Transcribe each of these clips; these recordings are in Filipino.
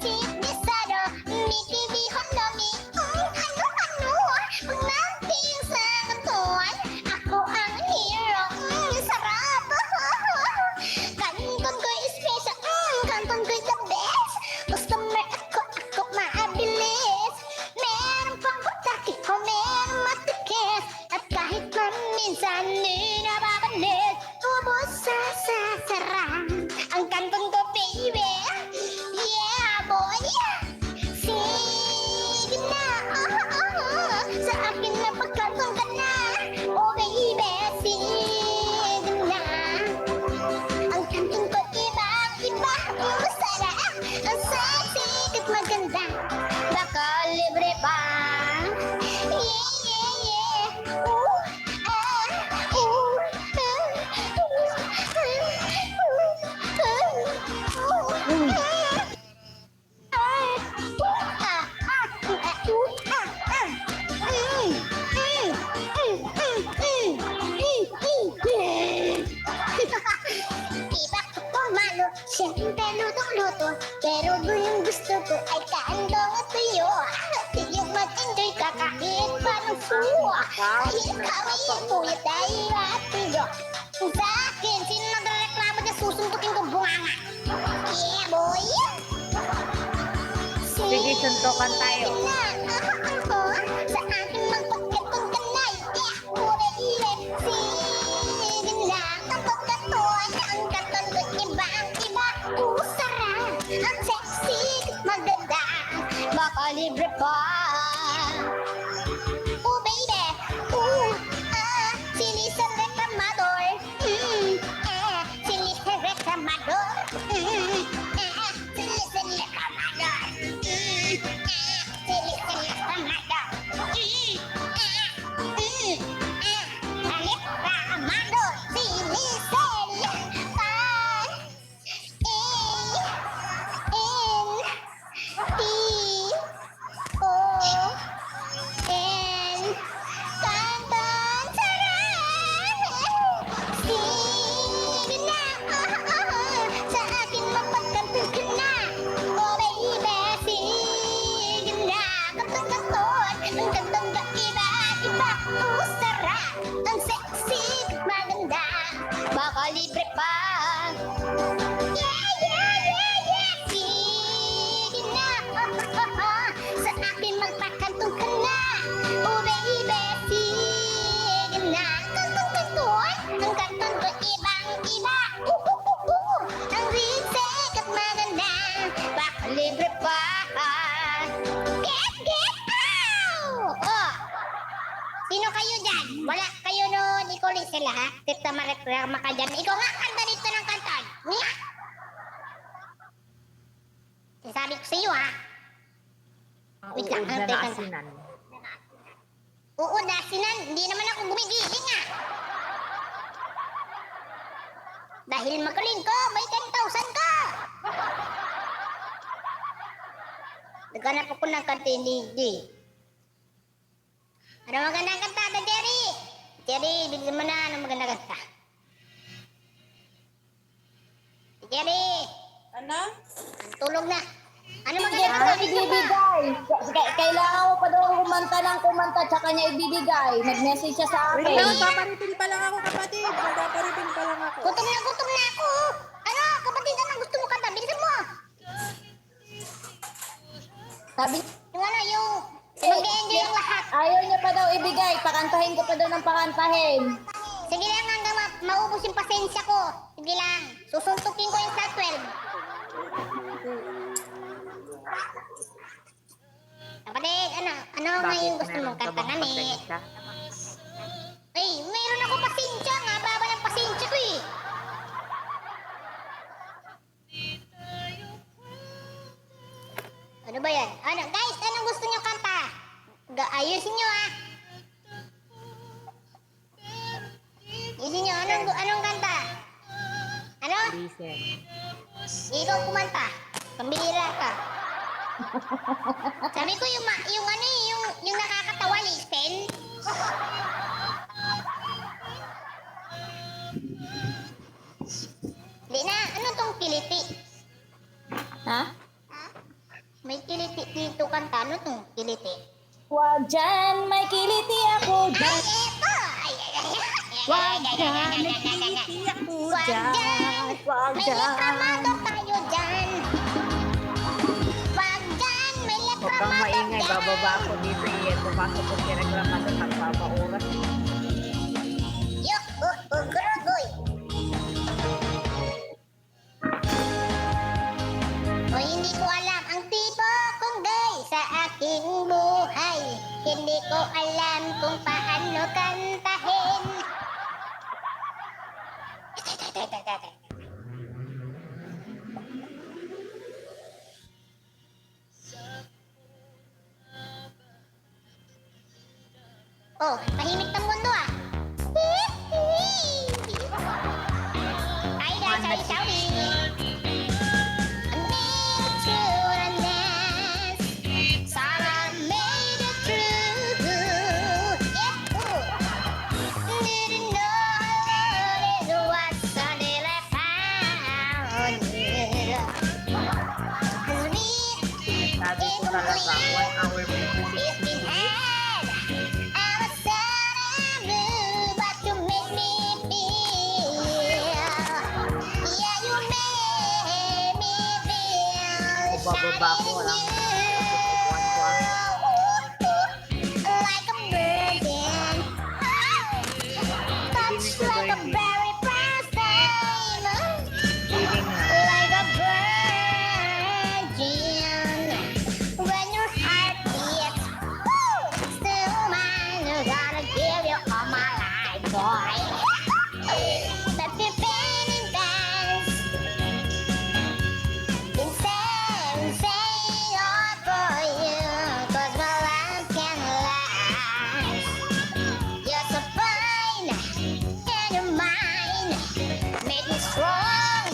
Signisado, Mickey V. Hondomi. Ano? Pag nating sa kanton, ako ang hero. Sarap. Kanton ko'y special, kanton ko'y the best. Customer ako maabilis. Meron pang pagtaki ko, meron matikis. At kahit minsan di nababalik, ubos sa sarang ang kanton ko, baby. Yeah, boy. Sige na, sa akin na pagkantong ka na. Oh, baby, sige na. Ang kantong ko iba, masarap. Ang sexy at maganda. Baka libre pa. Yeah. Ooh, Siyempre lutong-luto, pero yung gusto ko ay kaandong at tuyo. Yung mag-enjoy ka kahit parang suwa. Kahit kami yung puyat ay matuyo. Sa akin, sino nagreklamo dyan, susuntukin ko bunganga. Yeah, boy! Sige, suntukan tayo. Sa akin magpagkatong kanay. Yeah, pure ile. Sige na, ang pagkaton, ang katon ko iba. Sarap, ang sexy, maganda, baka libre pa. Oh baby, sili sa reklamador. Sili sa reklamador. Sili sa reklamador. Sili sa reklamador. Reklamador, sili sa ang sexy, maganda, baka libre pa. Yeah. Sige na, sa akin magpakantong ka na. Oh baby, sige na. Kantong-kanton, ang kanton ko ibang-iba. Ang ritzik at maganda, baka libre pa. Get out! Oh! Sino kayo dyan? Wala kayo nun. Ikaw ulit sila, ha? Tita mareklama ka dyan. Ikaw nga kanta dito ng kantan. Nga! Sabi ko sa iyo, ha? Wait lang, Uod na teka. asinan. Oo, dasinan. Hindi naman ako gumigiling, ha? Dahil magaling ka, may 10,000 ka! Naghanap ako ng kanta, hindi. Ano magandang kanta, Jerry? Jerry, bigyan mo na ano magandang kanta. Jerry! Ano? Tulog na. Ano magandang kanta? Hindi ibibigay. Kailangan mo pa daw kumanta, tsaka niya ibibigay. Nag-message siya sa Wait akin. lang, paparitin pa lang ako, kapatid. Paparitin pa lang ako. Gutom na ako. Ano, kapatid, anong gusto mo kanta? Bilisan mo. Sabi, Yung ano, yung mag-enjoy yung lahat. ayaw niya pa daw ibigay. Pakantahin ko pa daw ng pakantahin. Sige lang hanggang maubos yung pasensya ko. Sige lang. Susuntukin ko yung sa 12. Kapatid, ano nga yung gusto mong kanta nga ni? Ay, mayroon ako pasensya nga. Baba ng pasensya ko eh. Ano ba yan? Guys, anong gusto nyo kanta? Ayusin nyo ah. Ayusin nyo, anong kanta? Ano? Listen. Ikaw kumanta. Pambihira ka. Sabi ko yung nakakatawa, listen. Di na, ano tong kiliti? Ha? May kiliti dito kanta. Ano to? Kiliti. Wag dyan, may kiliti ako Ay, dyan. eto! Ay, ay, ay, ay. Wag dyan, nagkiliti ako Wag dyan. dyan! Wag May dyan. lekramado tayo dyan. Wag dyan! May Huwag kang lekramado maingay, dyan. bababa ako dito. Iyan, pumasok ko kinaglaman sa pagpapauras. Yok, gurugoy. O hindi ko alam ang tipo kong gay sa aking buhay. Hindi ko alam kung paano kantahin. Oh, tahimik ng mundo ah. Ay, sorry, sorry. I made it through the nest. Sarah made it through. Yeah, ooh. Didn't know how it was until I found you. 'Cause we Sabi ko talaga, 1 hour 56 it's been minutes. had. I was sad and blue, but you make me feel. Yeah, you made me feel. Bababa ko lang. Like a virgin. Touch like a very first time. Feeling na. Like a virgin. When your heart beats, still mine. I gotta give you all my life, boy. Let me paint and dance. Insane all for you. 'Cause my love can last. You're so fine, and you're mine. Make me strong.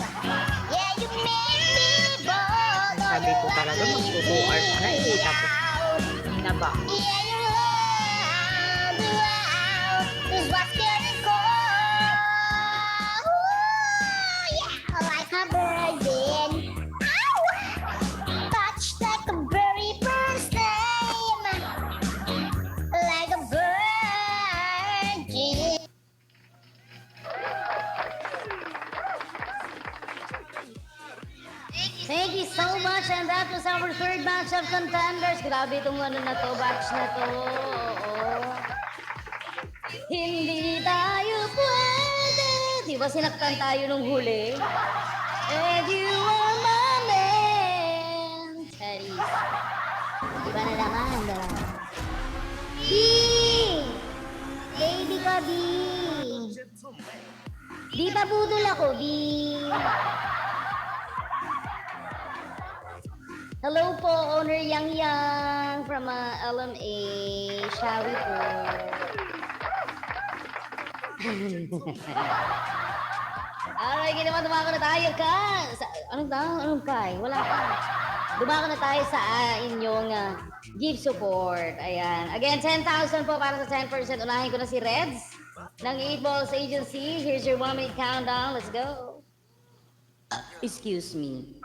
Yeah, you make me bold. Sabi ko talaga, mag-2 hours na eh. Tapos, hinaba. Yeah, you love the world is what's getting cold. Ooh, yeah, like a virgin. Ow! Touch like a very first time. Like a virgin. Thank you so much, and that was our third batch of contenders. Grabe itong ano na to, batch na to. Oo. Hindi tayo pwede. Di ba sinaktan tayo nung huli? And you are my man. Charis. Iba na naman, dala. B! Baby ka, B. Di ba budol ako, B? Hello po, owner Yang Yang from LMA. Shall we po? Alright, ginawa, dumako na tayo ka. Anong pay? Wala pa. Dumako na tayo sa inyong give support. Ayan. Again, 10,000 po para sa 10%. Unahin ko na si Reds ng 8 Balls Agency. Here's your 1-minute countdown. Let's go. Excuse me.